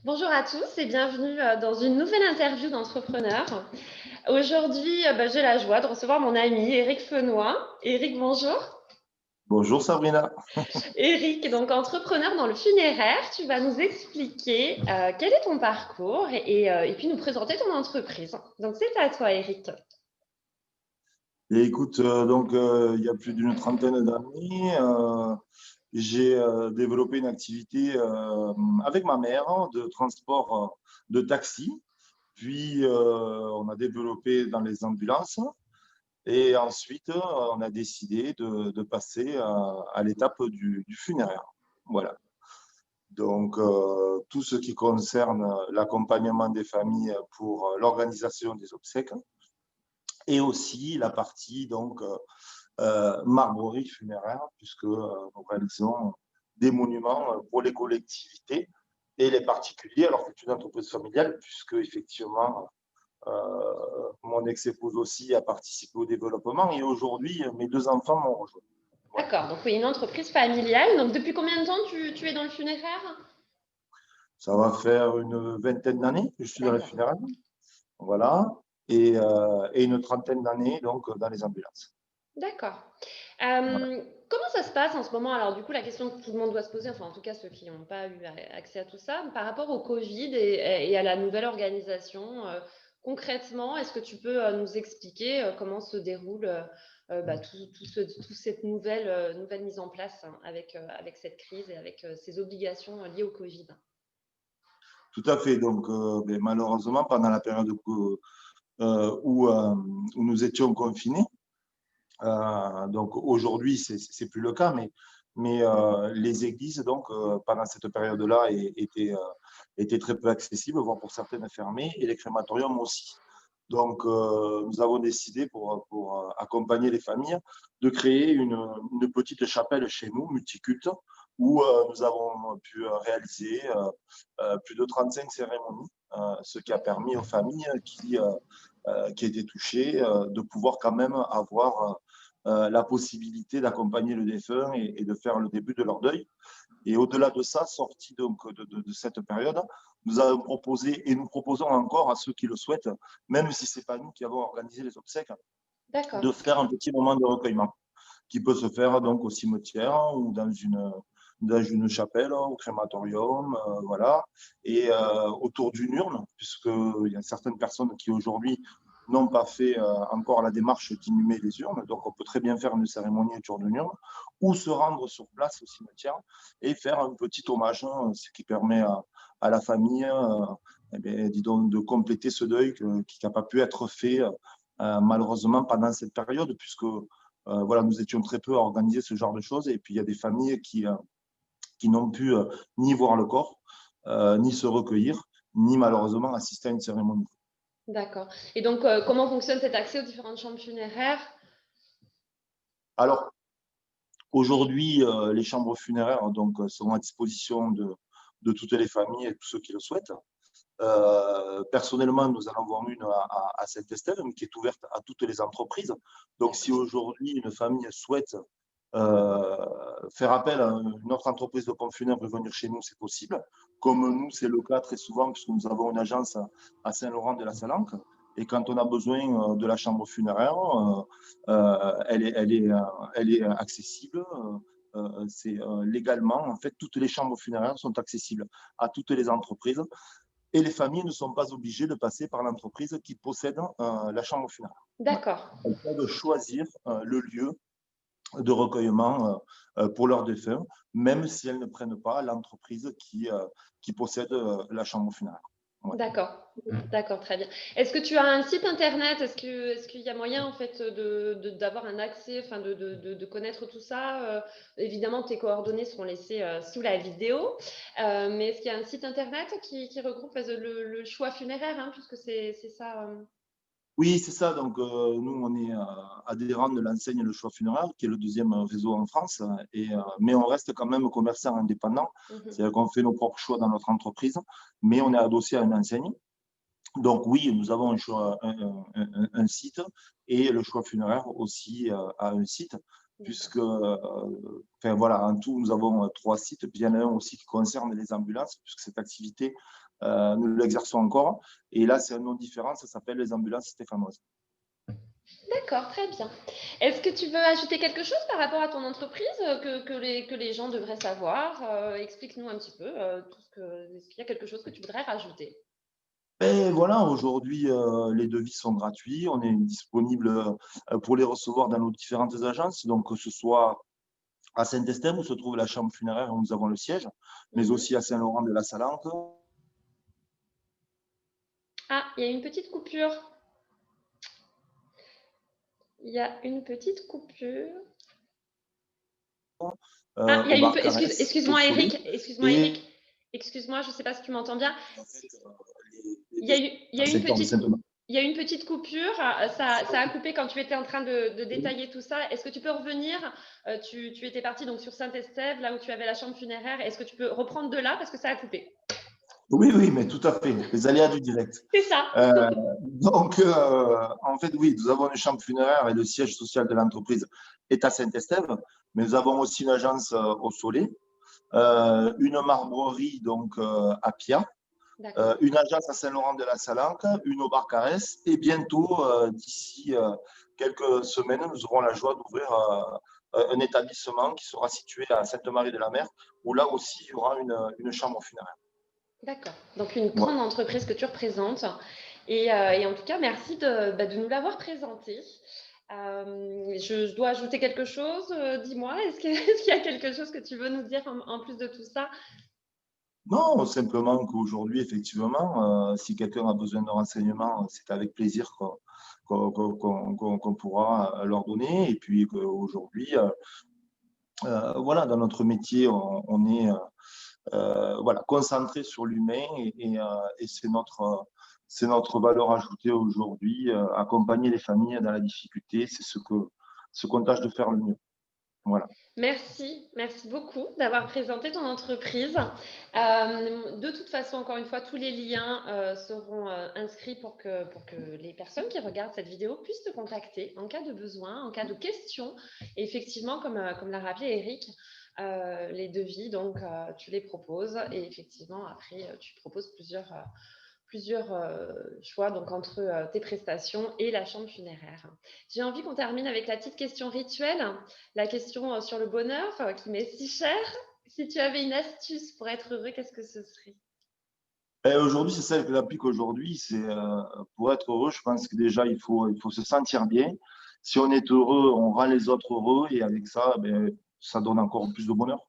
Bonjour à tous et bienvenue dans une nouvelle interview d'entrepreneurs. Aujourd'hui, j'ai la joie de recevoir mon ami Eric Fenoy. Eric, bonjour. Bonjour Sabrina. Eric, donc entrepreneur dans le funéraire, tu vas nous expliquer quel est ton parcours et puis nous présenter ton entreprise. Donc c'est à toi, Eric. Et écoute, il y a plus d'une trentaine d'années, j'ai développé une activité avec ma mère de transport de taxi. Puis, on a développé dans les ambulances. Et ensuite, on a décidé de passer à l'étape du funéraire. Voilà. Donc, tout ce qui concerne l'accompagnement des familles pour l'organisation des obsèques et aussi la partie marbrerie funéraire, puisque nous réalisons des monuments pour les collectivités et les particuliers, alors que c'est une entreprise familiale, puisque effectivement, mon ex-épouse aussi a participé au développement et aujourd'hui, mes deux enfants m'ont rejoint. Voilà. D'accord, donc oui, une entreprise familiale. Donc depuis combien de temps tu es dans le funéraire? Ça va faire une vingtaine d'années que je suis dans les D'accord. funérailles, voilà, et une trentaine d'années donc dans les ambulances. D'accord. Voilà. Comment ça se passe en ce moment? Alors du coup, la question que tout le monde doit se poser, enfin en tout cas ceux qui n'ont pas eu accès à tout ça, par rapport au Covid et à la nouvelle organisation, concrètement, est-ce que tu peux nous expliquer comment se déroule tout cette nouvelle mise en place hein, avec cette crise et avec ces obligations liées au Covid? Tout à fait. Donc, malheureusement, pendant la période où nous étions confinés, donc aujourd'hui, c'est plus le cas, mais les églises, donc, pendant cette période-là, étaient très peu accessibles, voire pour certaines fermées, et les crématoriums aussi. Donc, nous avons décidé, pour accompagner les familles, de créer une petite chapelle chez nous, multiculte, où nous avons pu réaliser plus de 35 cérémonies, ce qui a permis aux familles qui étaient touchées de pouvoir quand même avoir la possibilité d'accompagner le défunt et de faire le début de leur deuil. Et au-delà de ça, sorti donc de cette période, nous avons proposé et nous proposons encore à ceux qui le souhaitent, même si ce n'est pas nous qui avons organisé les obsèques, D'accord. de faire un petit moment de recueillement qui peut se faire donc au cimetière ou dans une chapelle, au crématorium, voilà, et autour d'une urne, puisqu'il y a certaines personnes qui aujourd'hui n'ont pas fait encore la démarche d'inhumer les urnes, donc on peut très bien faire une cérémonie autour d'une urne, ou se rendre sur place au cimetière et faire un petit hommage, hein, ce qui permet à la famille dis donc, de compléter ce deuil qui n'a pas pu être fait malheureusement pendant cette période, puisque voilà, nous étions très peu à organiser ce genre de choses. Et puis, il y a des familles qui n'ont pu ni voir le corps, ni se recueillir, ni malheureusement assister à une cérémonie. D'accord. Et donc, comment fonctionne cet accès aux différentes chambres funéraires? Alors, aujourd'hui, les chambres funéraires donc, sont à disposition de toutes les familles et tous ceux qui le souhaitent. Personnellement, nous en avons une à Saint-Estève, mais qui est ouverte à toutes les entreprises. Donc, si aujourd'hui une famille souhaite faire appel à une autre entreprise de pompes funèbres et venir chez nous, c'est possible. Comme nous, c'est le cas très souvent, puisque nous avons une agence à Saint-Laurent-de-la-Salanque. Et quand on a besoin de la chambre funéraire, elle est accessible. C'est légalement, en fait, toutes les chambres funéraires sont accessibles à toutes les entreprises. Et les familles ne sont pas obligées de passer par l'entreprise qui possède la chambre funéraire. Voilà. D'accord. Elles peuvent choisir le lieu de recueillement pour leurs défunts, même si elles ne prennent pas l'entreprise qui possède la chambre funéraire. Ouais. D'accord, d'accord, très bien. Est-ce que tu as un site internet? Est-ce qu'il y a moyen en fait d'avoir un accès, enfin de connaître tout ça? Évidemment, tes coordonnées seront laissées sous la vidéo, mais est-ce qu'il y a un site internet qui regroupe le choix funéraire, hein, puisque c'est ça. Oui, c'est ça. Donc, nous, on est adhérents de l'enseigne Le Choix Funéraire, qui est le deuxième réseau en France. Mais on reste quand même commerçant indépendant. Mhm. C'est-à-dire qu'on fait nos propres choix dans notre entreprise, mais on est adossé à une enseigne. Donc oui, nous avons un site et le choix funéraire aussi a un site. D'accord. puisque, enfin voilà, en tout, nous avons 3 sites. Puis il y en a un aussi qui concerne les ambulances, puisque cette activité, nous l'exerçons encore. Et là, c'est un nom différent, ça s'appelle les ambulances stéphanoises. D'accord, très bien. Est-ce que tu veux ajouter quelque chose par rapport à ton entreprise que les gens devraient savoir? Explique-nous un petit peu est-ce qu'il y a quelque chose que tu voudrais rajouter? Et voilà, aujourd'hui, les devis sont gratuits. On est disponible pour les recevoir dans nos différentes agences, donc que ce soit à Saint-Estève, où se trouve la chambre funéraire où nous avons le siège, mais Mhm. aussi à Saint-Laurent-de-la-Salanque. Ah, il y a une petite coupure. Il y a une petite coupure. Ah, il y a Au une. bar Carès, au Excuse-moi, Soleil. Eric. Excuse-moi, Et Eric. Excuse-moi, je ne sais pas si tu m'entends bien. en fait, Il y a eu, il y a une petite, Saint-Thomas. il y a une petite coupure. Ça a coupé quand tu étais en train de détailler tout ça. Est-ce que tu peux revenir? Tu étais parti donc sur Saint-Estève, là où tu avais la chambre funéraire. Est-ce que tu peux reprendre de là parce que ça a coupé? Oui, oui, mais tout à fait, les aléas du direct. C'est ça. Donc, en fait, oui, nous avons une chambre funéraire et le siège social de l'entreprise est à Saint-Estève, mais nous avons aussi une agence au Soleil, une marbrerie donc à Pia, D'accord. une agence à Saint-Laurent-de-la-Salanque, une au bar Carès, et bientôt, d'ici quelques semaines, nous aurons la joie d'ouvrir un établissement qui sera situé à Sainte-Marie-de-la-Mer, où là aussi, il y aura une chambre funéraire. D'accord. Donc une Voilà. grande entreprise que tu représentes. Et en tout cas, merci de nous l'avoir présentée. Je dois ajouter quelque chose. Dis-moi, est-ce qu'il y a quelque chose que tu veux nous dire en plus de tout ça? Non, simplement qu'aujourd'hui, effectivement, si quelqu'un a besoin de renseignements, c'est avec plaisir qu'on pourra leur donner. Et puis qu'aujourd'hui, voilà, dans notre métier, on est voilà, concentré sur l'humain et c'est notre valeur ajoutée aujourd'hui. Accompagner les familles dans la difficulté, c'est ce qu'on tâche de faire le mieux. Voilà. Merci beaucoup d'avoir présenté ton entreprise. De toute façon, encore une fois, tous les liens seront inscrits pour que les personnes qui regardent cette vidéo puissent te contacter en cas de besoin, en cas de questions. Et effectivement, comme l'a rappelé Eric, les devis, donc tu les proposes et effectivement, après, tu proposes plusieurs choix donc entre tes prestations et la chambre funéraire. J'ai envie qu'on termine avec la petite question rituelle, la question sur le bonheur qui m'est si chère. Si tu avais une astuce pour être heureux, qu'est-ce que ce serait? Et aujourd'hui, c'est celle que j'applique aujourd'hui. C'est pour être heureux, je pense que déjà, il faut se sentir bien. Si on est heureux, on rend les autres heureux et avec ça, ben, ça donne encore plus de bonheur.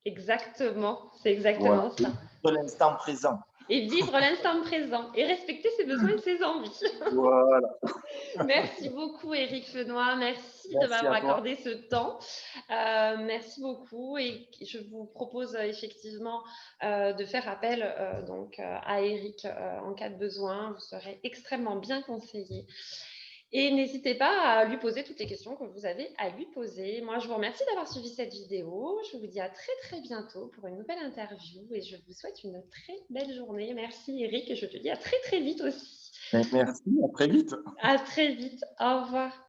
Exactement, c'est Voilà. exactement Et ça. de l'instant présent. Et vivre l'instant présent et respecter ses besoins et ses envies. Voilà. Merci beaucoup, Éric Fenoy. Merci de Merci m'avoir à toi. accordé ce temps. Merci beaucoup. Et je vous propose effectivement de faire appel à Éric en cas de besoin. Vous serez extrêmement bien conseillé. Et n'hésitez pas à lui poser toutes les questions que vous avez à lui poser. Moi, je vous remercie d'avoir suivi cette vidéo. Je vous dis à très très bientôt pour une nouvelle interview et je vous souhaite une très belle journée. Merci Eric et je te dis à très très vite aussi. Merci, à très vite. À très vite. Au revoir.